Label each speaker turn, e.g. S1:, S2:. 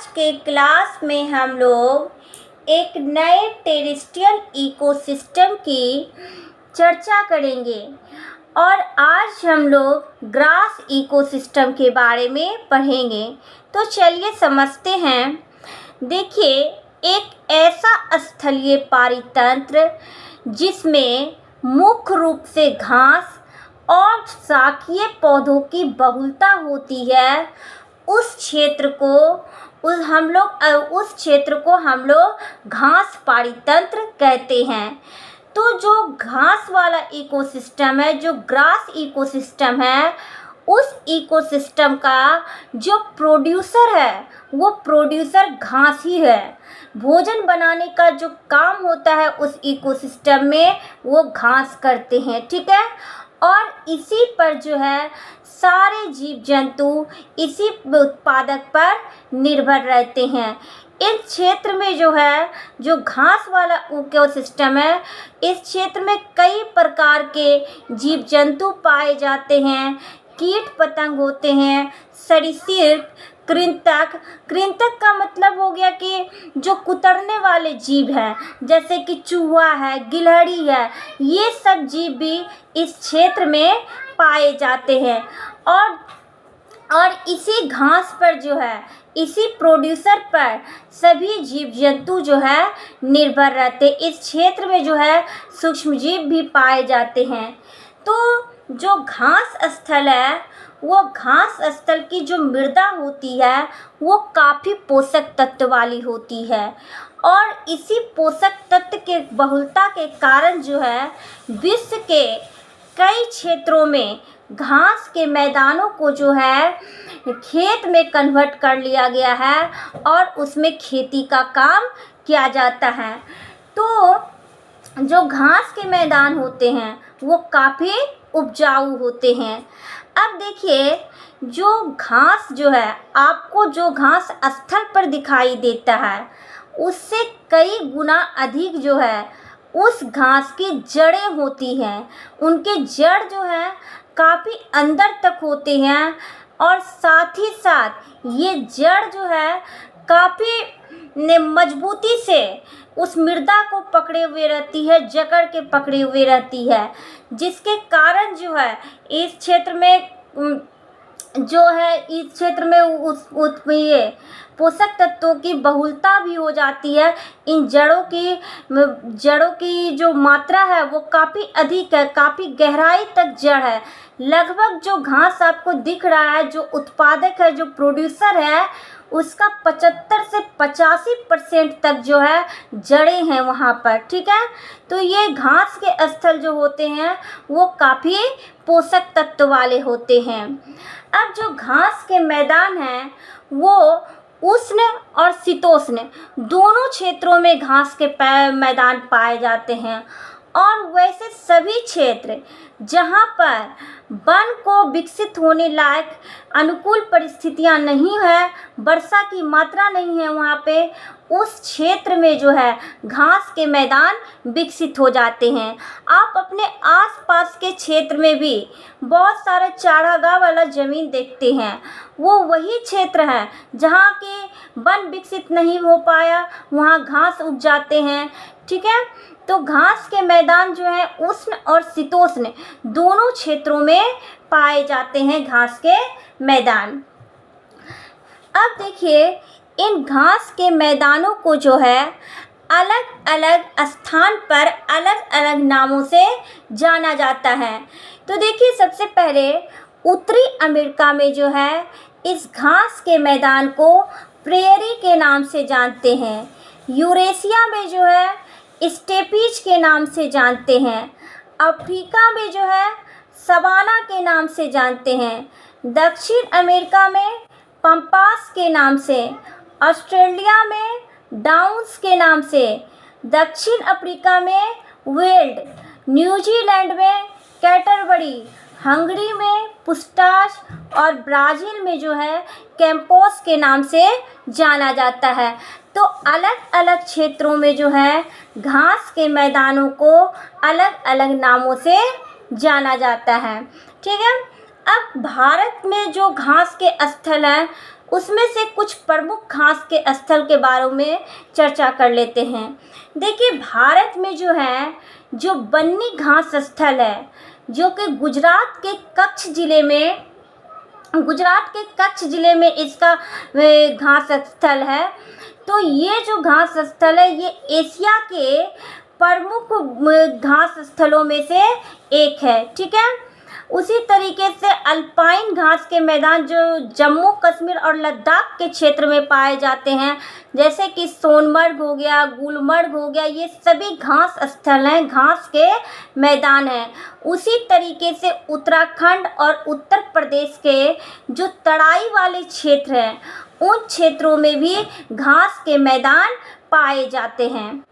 S1: आज के क्लास में हम लोग एक नए टेरेस्ट्रियल इकोसिस्टम की चर्चा करेंगे और आज हम लोग ग्रास इकोसिस्टम के बारे में पढ़ेंगे। तो चलिए समझते हैं। देखिए, एक ऐसा स्थलीय पारितंत्र जिसमें मुख्य रूप से घास और शाकीय पौधों की बहुलता होती है, उस क्षेत्र को हम लोग घास पारितंत्र कहते हैं। तो जो घास वाला इकोसिस्टम है, जो ग्रास इकोसिस्टम है, उस इकोसिस्टम का जो प्रोड्यूसर है वो प्रोड्यूसर घास ही है। भोजन बनाने का जो काम होता है उस इकोसिस्टम में वो घास करते हैं, ठीक है। और इसी पर जो है सारे जीव जंतु इसी उत्पादक पर निर्भर रहते हैं। इस क्षेत्र में जो है जो घास वाला इकोसिस्टम है, इस क्षेत्र में कई प्रकार के जीव जंतु पाए जाते हैं। कीट पतंग होते हैं, सरीसृप, कृंतक का मतलब हो गया कि जो कुतरने वाले जीव हैं, जैसे कि चूहा है, गिलहरी है, ये सब जीव भी इस क्षेत्र में पाए जाते हैं। और इसी घास पर जो है, इसी प्रोड्यूसर पर सभी जीव जंतु जो है निर्भर रहते। इस क्षेत्र में जो है सूक्ष्म जीव भी पाए जाते हैं। तो जो घास स्थल है, वो घास स्थल की जो मृदा होती है वो काफ़ी पोषक तत्व वाली होती है। और इसी पोषक तत्व के बहुलता के कारण जो है विश्व के कई क्षेत्रों में घास के मैदानों को जो है खेत में कन्वर्ट कर लिया गया है और उसमें खेती का काम किया जाता है। तो जो घास के मैदान होते हैं वो काफ़ी उपजाऊ होते हैं। अब देखिए, जो घास जो है, आपको जो घास स्थल पर दिखाई देता है उससे कई गुना अधिक जो है उस घास की जड़ें होती हैं। उनके जड़ जो है काफ़ी अंदर तक होते हैं और साथ ही साथ ये जड़ जो है काफ़ी मजबूती से उस मृदा को पकड़े हुए रहती है, जकड़ के पकड़े हुए रहती है, जिसके कारण जो है इस क्षेत्र में ये पोषक तत्वों की बहुलता भी हो जाती है। इन जड़ों की जो मात्रा है वो काफ़ी अधिक है, काफ़ी गहराई तक जड़ है। लगभग जो घास आपको दिख रहा है, जो उत्पादक है, जो प्रोड्यूसर है, उसका 75 से 85% तक जो है जड़ें हैं वहाँ पर, ठीक है। तो ये घास के स्थल जो होते हैं वो काफ़ी पोषक तत्व वाले होते हैं। अब जो घास के मैदान हैं वो उष्ण और शीतोष्ण दोनों क्षेत्रों में घास के मैदान पाए जाते हैं। और वैसे सभी क्षेत्र जहाँ पर वन को विकसित होने लायक अनुकूल परिस्थितियाँ नहीं है, वर्षा की मात्रा नहीं है, वहाँ पे उस क्षेत्र में जो है घास के मैदान विकसित हो जाते हैं। आप अपने आसपास के क्षेत्र में भी बहुत सारा चारागाह वाला ज़मीन देखते हैं, वो वही क्षेत्र है जहाँ के वन विकसित नहीं हो पाया, वहाँ घास उग जाते हैं, ठीक है। तो घास के मैदान जो है उष्ण और शीतोष्ण दोनों क्षेत्रों में पाए जाते हैं घास के मैदान। अब देखिए, इन घास के मैदानों को जो है अलग अलग स्थान पर अलग अलग नामों से जाना जाता है। तो देखिए, सबसे पहले उत्तरी अमेरिका में जो है इस घास के मैदान को प्रेयरी के नाम से जानते हैं। यूरेशिया में जो है स्टेपीज के नाम से जानते हैं। अफ्रीका में जो है सवाना के नाम से जानते हैं। दक्षिण अमेरिका में पंपास के नाम से, ऑस्ट्रेलिया में डाउन्स के नाम से, दक्षिण अफ्रीका में वेल्ड, न्यूजीलैंड में कैटरबरी, हंगरी में पुस्टाश और ब्राज़ील में जो है कैंपोस के नाम से जाना जाता है। तो अलग अलग क्षेत्रों में जो है घास के मैदानों को अलग अलग नामों से जाना जाता है, ठीक है। अब भारत में जो घास के स्थल हैं उसमें से कुछ प्रमुख घास के स्थल के बारे में चर्चा कर लेते हैं। देखिए, भारत में जो है, जो बन्नी घास स्थल है, जो कि गुजरात के कच्छ ज़िले में इसका घास स्थल है। तो ये जो घास स्थल है, ये एशिया के प्रमुख घास स्थलों में से एक है, ठीक है। उसी तरीके से अल्पाइन घास के मैदान जो जम्मू कश्मीर और लद्दाख के क्षेत्र में पाए जाते हैं, जैसे कि सोनमर्ग हो गया, गुलमर्ग हो गया, ये सभी घास स्थल हैं, घास के मैदान हैं। उसी तरीके से उत्तराखंड और उत्तर प्रदेश के जो तराई वाले क्षेत्र हैं, उन क्षेत्रों में भी घास के मैदान पाए जाते हैं।